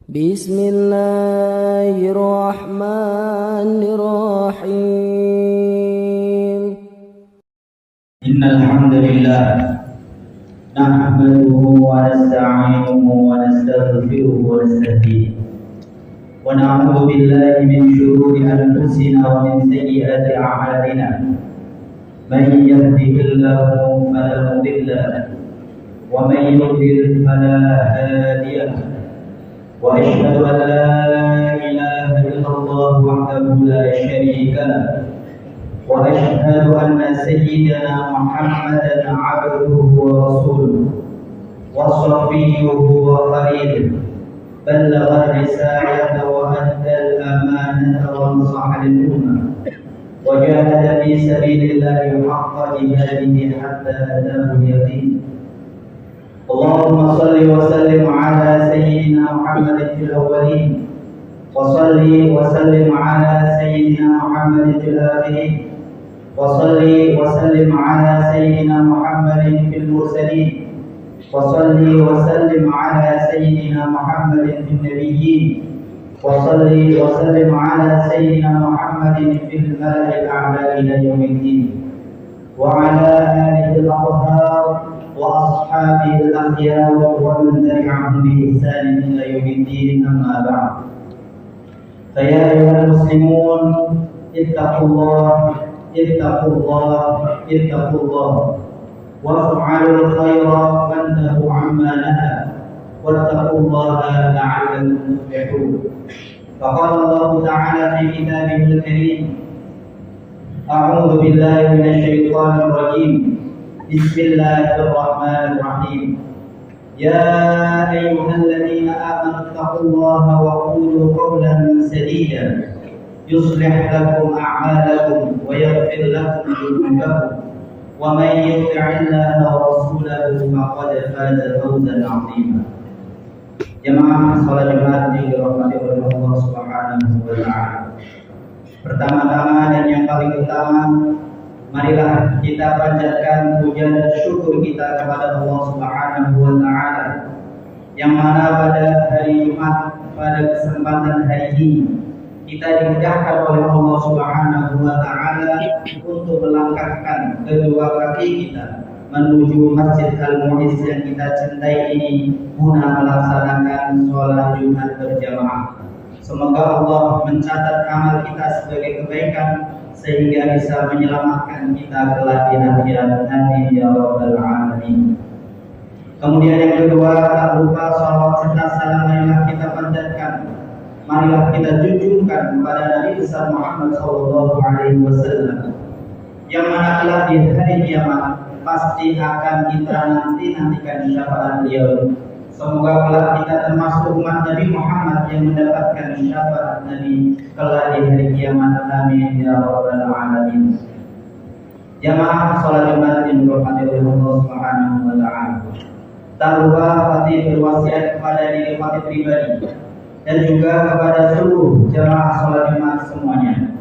Bismillahirrahmanirrahim. Innal hamdalillah nahmaduhu wa nasta'inuhu wa nastaghfiruhu wa nastahdihi wa na'udzu billahi min shururi anfusina wa min sayyiati a'malina. Man yahdihillahu fala mudilla lahu wa man yudlil fala hadiya lahu. Wa asyhadu an la ilaha illallah wahdahu la syarika lahu wa asyhadu anna sayyidana Muhammadan 'abduhu wa rasuluhu wa safiyyuhu wa khaliluhu ballagha risalata wa adda al-amanata wa nasaha lil-ummah wa jahada fi sabilillahi haqqa jihadihi hatta ataahu al-yaqin. Allahumma salli wa sallim ala sayyidina Muhammadin fil awwalin wa salli wa sallim ala sayyidina Muhammadin fil akhirin wa salli wa sallim ala sayyidina Muhammadin fil mursalin wa salli wa sallim ala sayyidina Muhammadin fil nabiyyin wa salli wa sallim ala sayyidina Muhammadin fil mala'il a'la ila yaumiddin wa ala alihi al-athhar وأصحابه الأخيار ومن تبعهم بإحسان إلى يوم الدين. أما بعد، فيا أيها المسلمون اتقوا الله اتقوا الله اتقوا الله وافعلوا الخير وانتهوا عما نهى واتقوا الله لعلكم تفلحون. فقال الله تعالى في كتابه الكريم: أعوذ بالله من الشيطان الرجيم. بسم الله الرحمن الرحيم. يا أيها الذين آمنوا اتقوا الله وقولوا قولا سديدا يصلح لكم أعمالكم ويغفر لكم ذنوبكم ومن يطع الله ورسوله فقد فاز فوزا عظيما. Jemaah salat Jumat yang dirahmati oleh Allah Subhanahu wa taala. Pertama-tama dan yang paling utama, marilah kita panjatkan puja dan syukur kita kepada Allah Subhanahu wa taala yang mana pada hari Jumat, pada kesempatan hari ini kita dimudahkan oleh Allah Subhanahu wa taala untuk melangkahkan kedua kaki kita menuju Masjid Al-Mu'izz yang kita cintai ini guna melaksanakan sholat Jumat berjamaah. Semoga Allah mencatat amal kita sebagai kebaikan sehingga bisa menyelamatkan kita kelak di akhirat. Amin ya rabbal alamin. Kemudian yang kedua, tak lupa salawat serta salam marilah kita panjatkan, marilah kita junjungkan kepada Nabi besar Muhammad sallallahu alaihi wasallam yang mana kelak di hari kiamat pasti akan kita nantikan syafaat beliau. Semoga kelak kita termasuk umat Nabi Muhammad yang mendapatkan syafaat Nabi kelak di hari kiamat. Amin ya rabbal alamin. Jamaah salat Jumat yang dirahmati oleh Allah Subhanahu wa taala. Tak lupa Fatih berwasiat kepada diri Fatih pribadi dan juga kepada seluruh jamaah salat Jumat semuanya.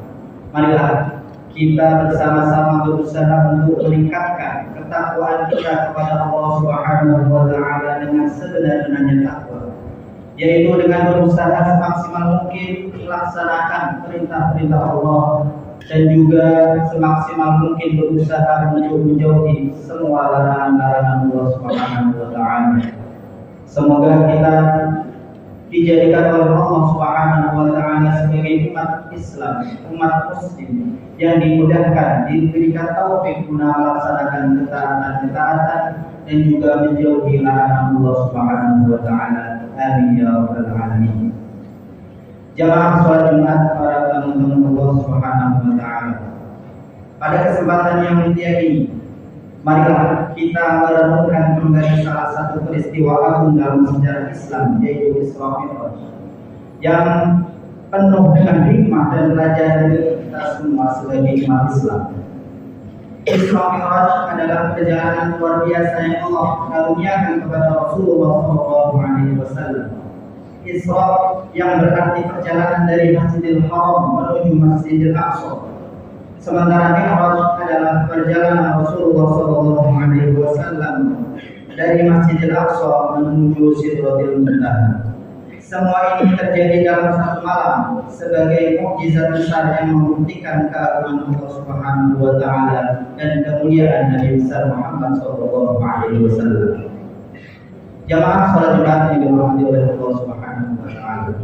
Marilah kita bersama-sama berusaha untuk meningkatkan ketakwaan kita kepada Allah Subhanahu wa taala dengan sebenar-benarnya takwa, yaitu dengan berusaha semaksimal mungkin melaksanakan perintah-perintah Allah dan juga semaksimal mungkin berusaha untuk menjauhi semua larangan-larangan Allah Subhanahu wa taala. Semoga kita dijadikan oleh Allah Subhanahu wa taala sebagai umat Islam, umat muslim yang dimudahkan, diberikan taufik guna melaksanakan ketaatan dan juga menjauhi larangan Allah Subhanahu wa taala. Amin ya rabbal alamin. Jamaah salat Jumat para tamu-tamu Allah Subhanahu wa taala. Pada kesempatan yang mulia ini, marilah kita merenungkan kembali salah satu peristiwa agung dalam sejarah Islam, yaitu Isra Mi'raj, yang penuh dengan hikmah dan pelajaran dari kita semua sebagai umat Islam. Isra Mi'raj adalah perjalanan luar biasa yang Allah karuniakan kepada Rasulullah SAW. Isra yang berarti perjalanan dari Masjidil Haram menuju Masjidil Aqsa. Sementara Mi'raj adalah perjalanan Rasulullah SAW dari Masjidil Aqsa menuju Sidratil Muntaha. Semua ini terjadi dalam satu malam sebagai mukjizat besar yang membuktikan keagungan Allah Subhanahu wa taala dan kemuliaan Nabi besar Muhammad sallallahu alaihi wasallam. Jamaah salat Jumat yang dirahmati oleh Allah Subhanahu wa taala.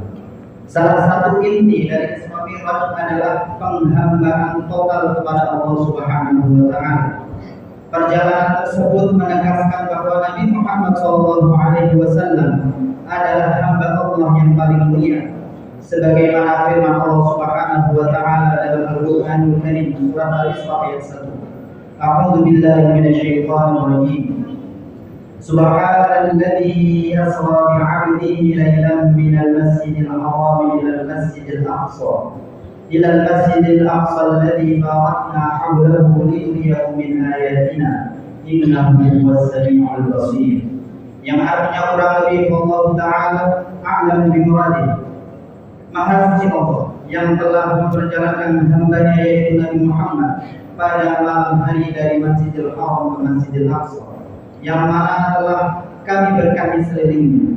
Salah satu inti dari Isra Mi'raj adalah penghambaan total kepada Allah Subhanahu wa taala. Perjalanan tersebut menegaskan bahwa Nabi Muhammad sallallahu alaihi wasallam adalah hamba Allah yang paling mulia, sebagaimana firman Allah Subhanahu wa taala dalam Al-Qur'anul Karim surat Al-Isra ayat 1. A'udzu billahi minasyaitonir rajim. Subhanalladzi asra bi'abdihi lailan minal masjidil haram ilal masjidil aqsa alladzi barakna hawlahu linuriyahu min ayatina innahu huwas samiul basir. Yang artinya kurang lebih Allah Ta'ala a'lam bimuradih, Maha Suci Allah yang telah memperjalankan hambanya yaitu Nabi Muhammad pada malam hari dari Masjidil Haram ke Masjidil Aqsa, yang mana telah kami berkahi sekelilingnya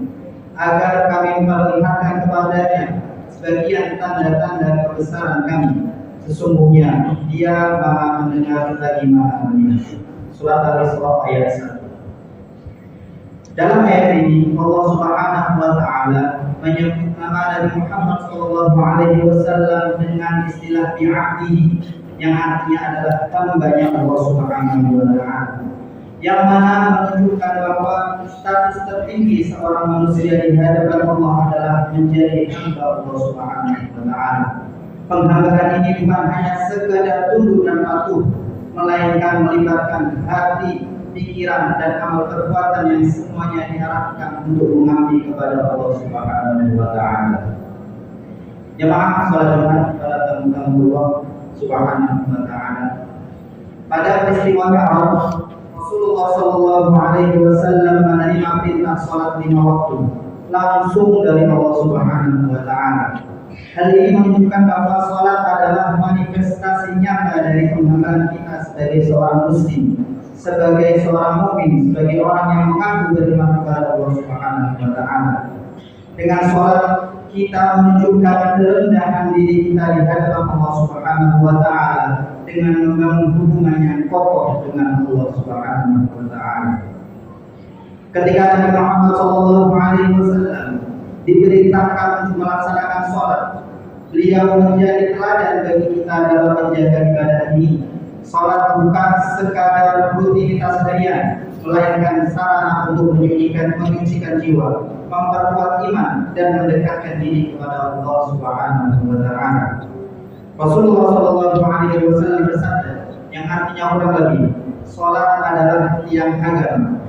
agar kami memperlihatkan kepadanya sebagian tanda-tanda kebesaran kami. Sesungguhnya Dia Maha mendengar lagi Maha melihat. Surat Al-Isra ayat 1. Dalam ayat ini Allah Subhanahu wa taala menyebut nama Nabi Muhammad sallallahu alaihi wasallam dengan istilah bi'abdihi, yang artinya adalah hambanya Allah Subhanahu wa taala, yang mana menunjukkan bahwa status tertinggi seorang manusia di hadapan Allah adalah menjadi hamba Allah Subhanahu wa taala. Penghambaan ini bukan hanya sekadar tunduk dan patuh, melainkan melibatkan hati, pikiran dan amal perbuatan yang semuanya diharapkan untuk mengabdi kepada Allah Subhanahu wa taala. Jemaah salat Jumat pada tamu-tamu Allah Subhanahu wa taala. Pada peristiwa Mi'raj, Rasulullah sallallahu alaihi wasallam menerima perintah salat 5 waktu langsung dari Allah Subhanahu wa taala. Hal ini menunjukkan bahwa salat adalah manifestasi nyata dari penghambaan kita sebagai seorang muslim, sebagai seorang mukmin, sebagai orang yang mengaku beriman kepada Allah Subhanahu wa taala. Dengan salat kita menunjukkan kerendahan diri kita di hadapan Allah Subhanahu wa taala dengan membangun hubungan yang kokoh dengan Allah Subhanahu wa taala. Ketika Nabi Muhammad sallallahu alaihi wasallam diperintahkan untuk melaksanakan salat, beliau menjadi teladan bagi kita dalam menjaga ibadah ini. Salat bukan sekadar rutinitas harian, melainkan sarana untuk menyucikan jiwa, memperkuat iman dan mendekatkan diri kepada Allah Subhanahu wa taala. Rasulullah sallallahu alaihi wasallam bersabda, yang artinya kurang lebih, salat adalah tiang agama.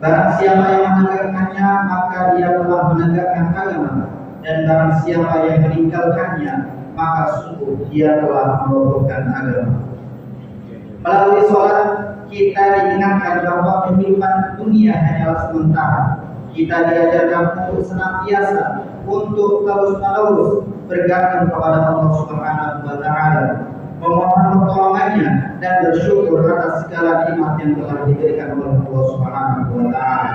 Barang siapa yang menegakkannya, maka dia telah menegakkan agama, dan barang siapa yang meninggalkannya, maka sungguh dia telah merobohkan agama. Melalui sholat kita diingatkan bahwa kehidupan dunia hanyalah sementara. Kita diajarkan untuk senantiasa, untuk terus-menerus bergantung kepada Allah Subhanahu wa taala, memohon pertolongannya dan bersyukur atas segala nikmat yang telah diberikan oleh Allah Subhanahu wa taala.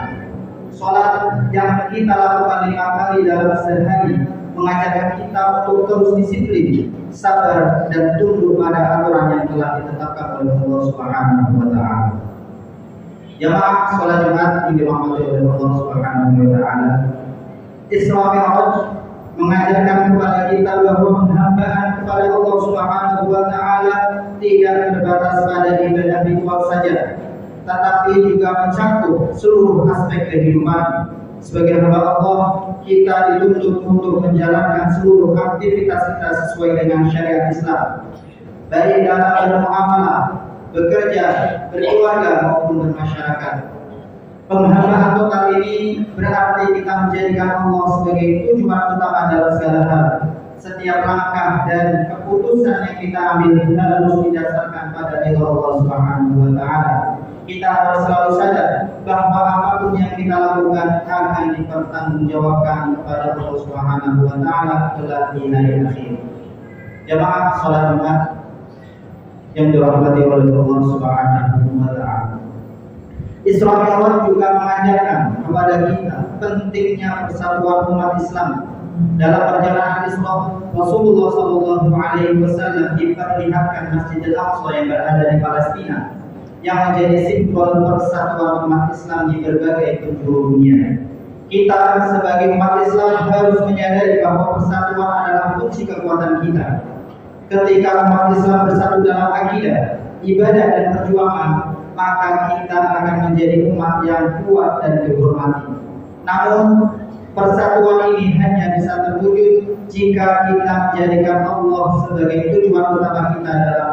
Sholat yang kita lakukan 5 kali dalam sehari mengajarkan kita untuk terus disiplin, sabar dan tunduk pada aturan yang telah ditetapkan oleh Allah Subhanahu wa taala. Jamaah salat Jumat yang dirahmati oleh Allah Subhanahu wa taala. Isra Mi'raj mengajarkan kepada kita bahwa penghambaan kepada Allah Subhanahu wa taala tidak terbatas pada ibadah ritual saja, tetapi juga mencakup seluruh aspek kehidupan. Sebagai hamba Allah, kita dituntut untuk menjalankan seluruh aktivitas kita sesuai dengan syariat Islam, baik dalam bermuamalah, bekerja, berkeluarga maupun bermasyarakat. Penghambaan total ini berarti kita menjadikan Allah sebagai tujuan utama dalam segala hal. Setiap langkah dan keputusan yang kita ambil harus didasarkan pada ridha Allah Subhanahu wa taala. Kita harus selalu sadar bahwa apapun yang kita lakukan akan dipertanggungjawabkan kepada Allah Subhanahu wa taala kelak di hari akhir. Jamaah salat Jumat yang dirahmati oleh Allah Subhanahu wa taala. Isra Mi'raj juga mengajarkan kepada kita pentingnya persatuan umat Islam. Dalam perjalanan Isra, Rasulullah SAW diperlihatkan Masjidil Aqsa yang berada di Palestina, yang menjadi simbol persatuan umat Islam di berbagai penjuru dunia. Kita sebagai umat Islam harus menyadari bahwa persatuan adalah kunci kekuatan kita. Ketika umat Islam bersatu dalam akidah, ibadah dan perjuangan, maka kita akan menjadi umat yang kuat dan dihormati. Namun, persatuan ini hanya bisa terwujud jika kita menjadikan Allah sebagai tujuan utama kita dalam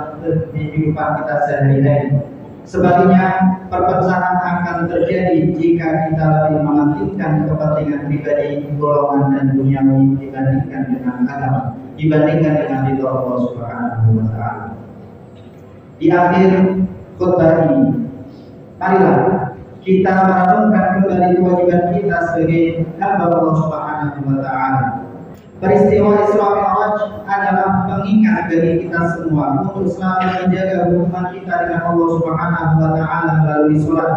kehidupan kita sehari-hari. Sebaliknya, perpecahan akan terjadi jika kita lebih mementingkan kepentingan pribadi, golongan dan duniawi dibandingkan dengan agama, dibandingkan dengan ridho Allah Subhanahu wa Ta'ala. Di akhir khutbah ini, marilah kita merenungkan kembali kewajiban kita sebagai hamba Allah Subhanahu wa Ta'ala. Peristiwa Isra Mi'raj adalah pengingat bagi kita semua untuk selalu menjaga hubungan kita dengan Allah Subhanahu wa Ta'ala melalui sholat,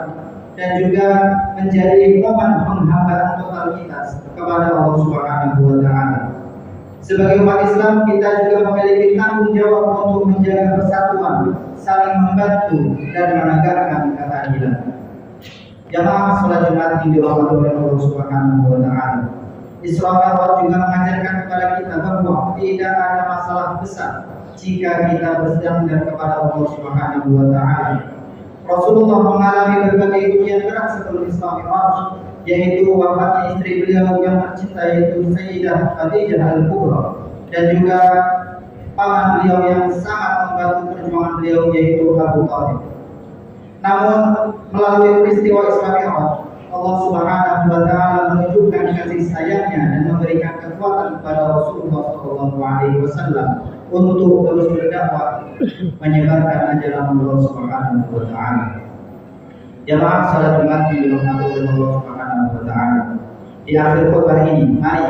dan juga menjadi momen penghambaan total kita kepada Allah Subhanahu wa Ta'ala. Sebagai umat Islam, kita juga memiliki tanggung jawab untuk menjaga persatuan, saling membantu dan menegakkan keadilan. Jamaah sholat Jumat yang dirahmati oleh Allah Subhanahu wa Ta'ala, Isra Mi'raj juga mengajarkan kepada kita bahwa tidak ada masalah besar jika kita bersandar kepada Allah Subhanahu wa Ta'ala. Rasulullah mengalami berbagai ujian berat sebelum Isra Mi'raj, yaitu wafatnya istri beliau yang tercinta, yaitu Sayyidah Khadijah Al-Kubra, dan juga paman beliau yang sangat membantu perjuangan beliau, yaitu Abu Thalib. Namun melalui peristiwa Isra Mi'raj, Allah Subhanahu wa Ta'ala menunjukkan kasih sayangnya dan memberikan kekuatan kepada Rasulullah SAW untuk terus berdakwah menyebarkan ajaran Allah Subhanahu wa Ta'ala. Jamaah salat Jumat yang dirahmati oleh Allah Subhanahu wa Ta'ala, di akhir khutbah ini, mari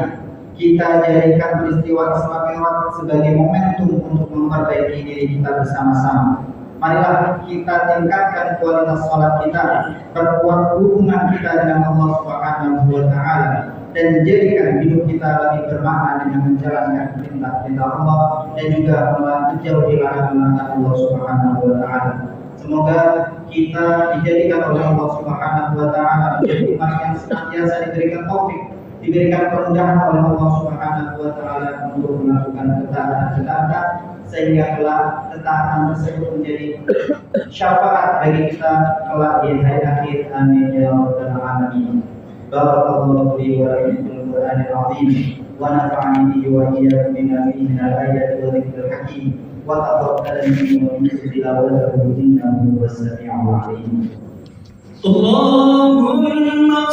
kita jadikan peristiwa Isra Mi'raj sebagai momentum untuk memperbaiki diri kita bersama-sama. Marilah kita tingkatkan kualitas salat kita, perkuat hubungan kita dengan Allah Subhanahu wa Ta'ala, dan jadikan hidup kita lebih bermakna dengan menjalankan perintah-perintah Allah dan juga menjauhi larangan-larangan Allah Subhanahu wa Ta'ala. Semoga kita dijadikan oleh Allah Subhanahu wa Ta'ala menjadi umat yang senantiasa diberikan taufik, diberikan kemudahan oleh Allah Subhanahu wa Ta'ala untuk melakukan ketaatan-ketaatan, sehingga kelak ketaatan tersebut menjadi syafaat bagi kita kelak di hari akhir. Amin ya rabbal alamin. Barakallahu li wa lakum fil Qur'anil azim, wa nafa'ani bihi wa iyyakum bima fihi min al-ayati wa dhikril hakim, wa taqabbal minni wa minkum tilawatahu innahu huwas sami'ul 'alim. Allahumma